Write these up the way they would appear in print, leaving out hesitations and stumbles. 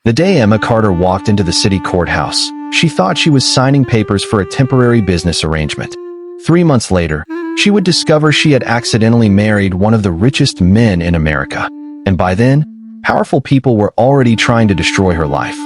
The day Emma Carter walked into the city courthouse, she thought she was signing papers for a temporary business arrangement. 3 months later, she would discover she had accidentally married one of the richest men in America. And by then, powerful people were already trying to destroy her life.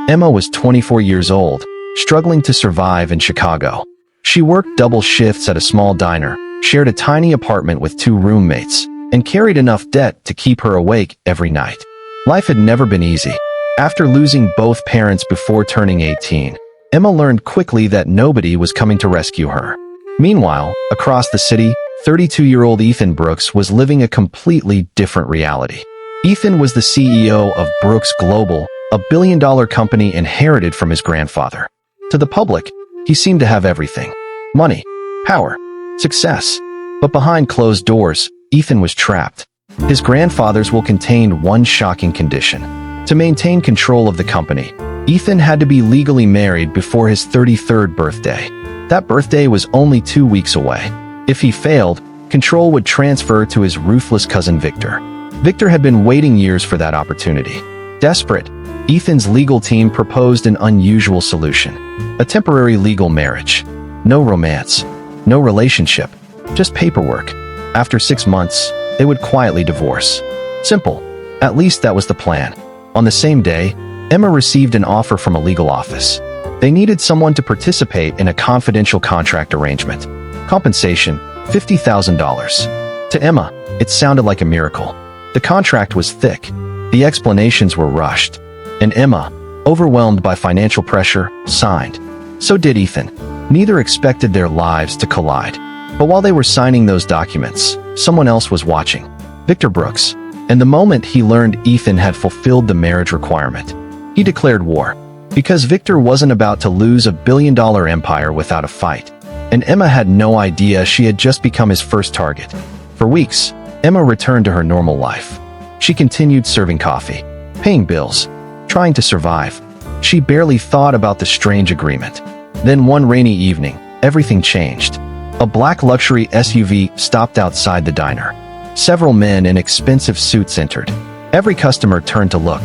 Emma was 24 years old, struggling to survive in Chicago. She worked double shifts at a small diner, shared a tiny apartment with 2 roommates, and carried enough debt to keep her awake every night. Life had never been easy. After losing both parents before turning 18, Emma learned quickly that nobody was coming to rescue her. Meanwhile, across the city, 32-year-old Ethan Brooks was living a completely different reality. Ethan was the CEO of Brooks Global, a billion-dollar company inherited from his grandfather. To the public, he seemed to have everything: money, power, success. But behind closed doors, Ethan was trapped. His grandfather's will contained one shocking condition. To maintain control of the company, Ethan had to be legally married before his 33rd birthday. That birthday was only 2 weeks away. If he failed, control would transfer to his ruthless cousin Victor. Victor had been waiting years for that opportunity. Desperate, Ethan's legal team proposed an unusual solution: a temporary legal marriage. No romance, no relationship, just paperwork. After 6 months, they would quietly divorce. Simple. At least that was the plan. On the same day, Emma received an offer from a legal office. They needed someone to participate in a confidential contract arrangement. Compensation, $50,000. To Emma, it sounded like a miracle. The contract was thick. The explanations were rushed. And Emma, overwhelmed by financial pressure, signed. So did Ethan. Neither expected their lives to collide. But while they were signing those documents, someone else was watching: Victor Brooks. And the moment he learned Ethan had fulfilled the marriage requirement, he declared war. Because Victor wasn't about to lose a billion-dollar empire without a fight. And Emma had no idea she had just become his first target. For weeks, Emma returned to her normal life. She continued serving coffee, paying bills, trying to survive. She barely thought about the strange agreement. Then one rainy evening, everything changed. A black luxury SUV stopped outside the diner. Several men in expensive suits entered. Every customer turned to look.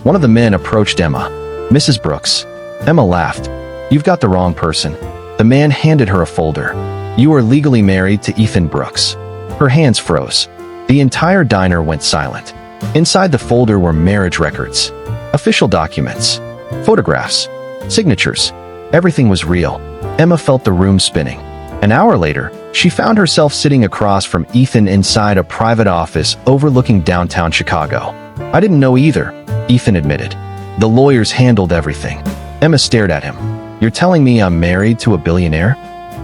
One of the men approached Emma. "Mrs. Brooks." Emma laughed. "You've got the wrong person." The man handed her a folder. "You are legally married to Ethan Brooks." Her hands froze. The entire diner went silent. Inside the folder were marriage records, official documents, photographs, signatures. Everything was real. Emma felt the room spinning. An hour later, she found herself sitting across from Ethan inside a private office overlooking downtown Chicago. "I didn't know either," Ethan admitted. "The lawyers handled everything." Emma stared at him. "You're telling me I'm married to a billionaire?"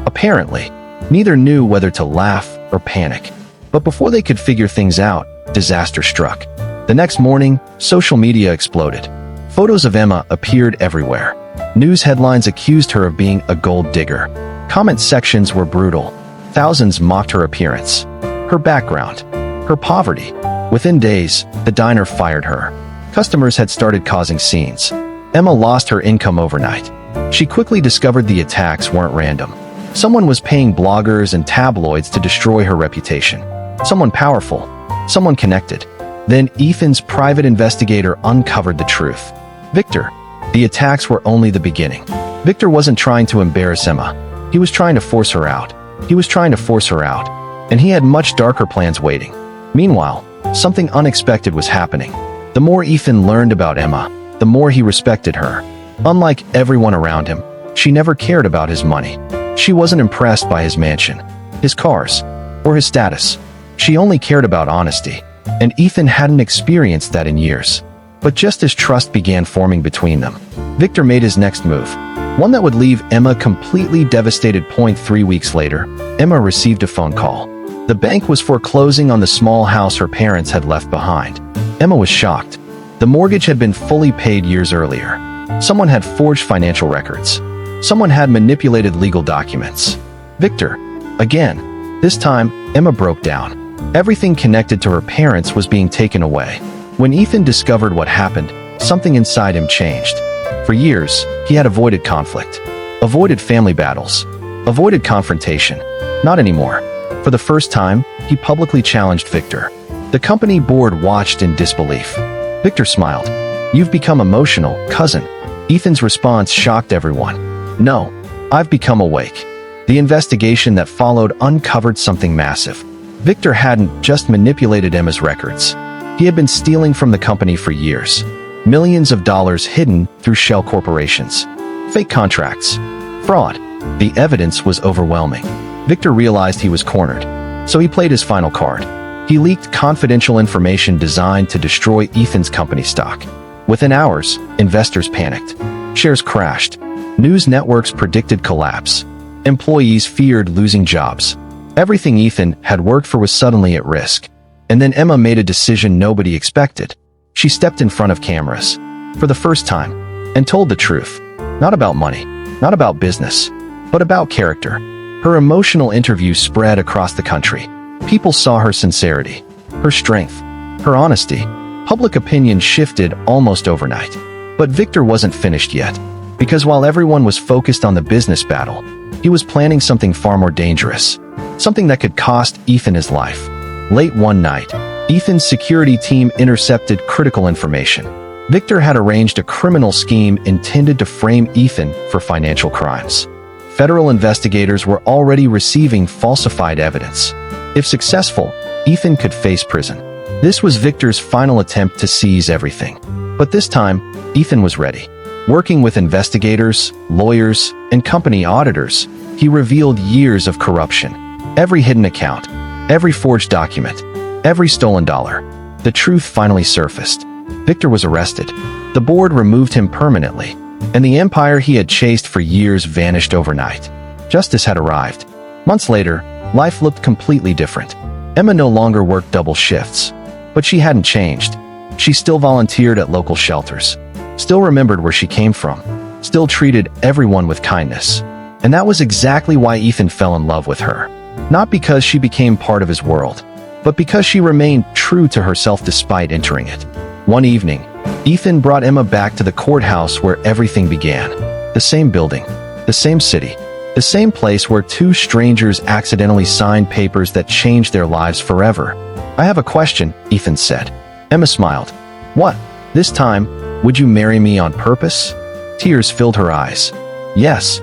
Apparently, neither knew whether to laugh or panic. But before they could figure things out, disaster struck. The next morning, social media exploded. Photos of Emma appeared everywhere. News headlines accused her of being a gold digger. Comment sections were brutal. Thousands mocked her appearance, her background, her poverty. Within days, the diner fired her. Customers had started causing scenes. Emma lost her income overnight. She quickly discovered the attacks weren't random. Someone was paying bloggers and tabloids to destroy her reputation. Someone powerful, someone connected. Then Ethan's private investigator uncovered the truth. Victor. The attacks were only the beginning. Victor wasn't trying to embarrass Emma. He was trying to force her out. He was trying to force her out. And he had much darker plans waiting. Meanwhile, something unexpected was happening. The more Ethan learned about Emma, the more he respected her. Unlike everyone around him, she never cared about his money. She wasn't impressed by his mansion, his cars, or his status. She only cared about honesty. And Ethan hadn't experienced that in years. But just as trust began forming between them, Victor made his next move. One that would leave Emma completely devastated. 3 weeks later, Emma received a phone call. The bank was foreclosing on the small house her parents had left behind. Emma was shocked. The mortgage had been fully paid years earlier. Someone had forged financial records. Someone had manipulated legal documents. Victor. Again. This time, Emma broke down. Everything connected to her parents was being taken away. When Ethan discovered what happened, something inside him changed. For years, he had avoided conflict, avoided family battles, avoided confrontation. Not anymore. For the first time, he publicly challenged Victor. The company board watched in disbelief. Victor smiled. "You've become emotional, cousin." Ethan's response shocked everyone. "No, I've become awake." The investigation that followed uncovered something massive. Victor hadn't just manipulated Emma's records. He had been stealing from the company for years. Millions of dollars hidden through shell corporations. Fake contracts. Fraud. The evidence was overwhelming. Victor realized he was cornered, so he played his final card. He leaked confidential information designed to destroy Ethan's company stock. Within hours, investors panicked. Shares crashed. News networks predicted collapse. Employees feared losing jobs. Everything Ethan had worked for was suddenly at risk. And then Emma made a decision nobody expected. She stepped in front of cameras, for the first time, and told the truth. Not about money, not about business, but about character. Her emotional interview spread across the country. People saw her sincerity, her strength, her honesty. Public opinion shifted almost overnight. But Victor wasn't finished yet, because while everyone was focused on the business battle, he was planning something far more dangerous, something that could cost Ethan his life. Late one night, Ethan's security team intercepted critical information. Victor had arranged a criminal scheme intended to frame Ethan for financial crimes. Federal investigators were already receiving falsified evidence. If successful, Ethan could face prison. This was Victor's final attempt to seize everything. But this time, Ethan was ready. Working with investigators, lawyers, and company auditors, he revealed years of corruption. Every hidden account, every forged document, every stolen dollar. The truth finally surfaced. Victor was arrested. The board removed him permanently, and the empire he had chased for years vanished overnight. Justice had arrived. Months later, life looked completely different. Emma no longer worked double shifts, but she hadn't changed. She still volunteered at local shelters, still remembered where she came from, still treated everyone with kindness. And that was exactly why Ethan fell in love with her. Not because she became part of his world, but because she remained true to herself despite entering it. One evening, Ethan brought Emma back to the courthouse where everything began. The same building, the same city, the same place where two strangers accidentally signed papers that changed their lives forever. "I have a question," Ethan said. Emma smiled. "What? This time, would you marry me on purpose?" Tears filled her eyes. "Yes."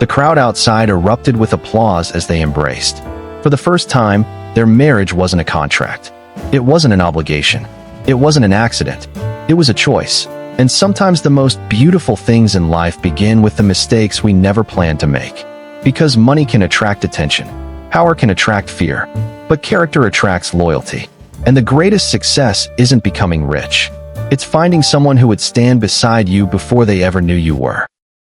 The crowd outside erupted with applause as they embraced. For the first time, their marriage wasn't a contract. It wasn't an obligation. It wasn't an accident. It was a choice. And sometimes the most beautiful things in life begin with the mistakes we never planned to make. Because money can attract attention. Power can attract fear. But character attracts loyalty. And the greatest success isn't becoming rich. It's finding someone who would stand beside you before they ever knew you were.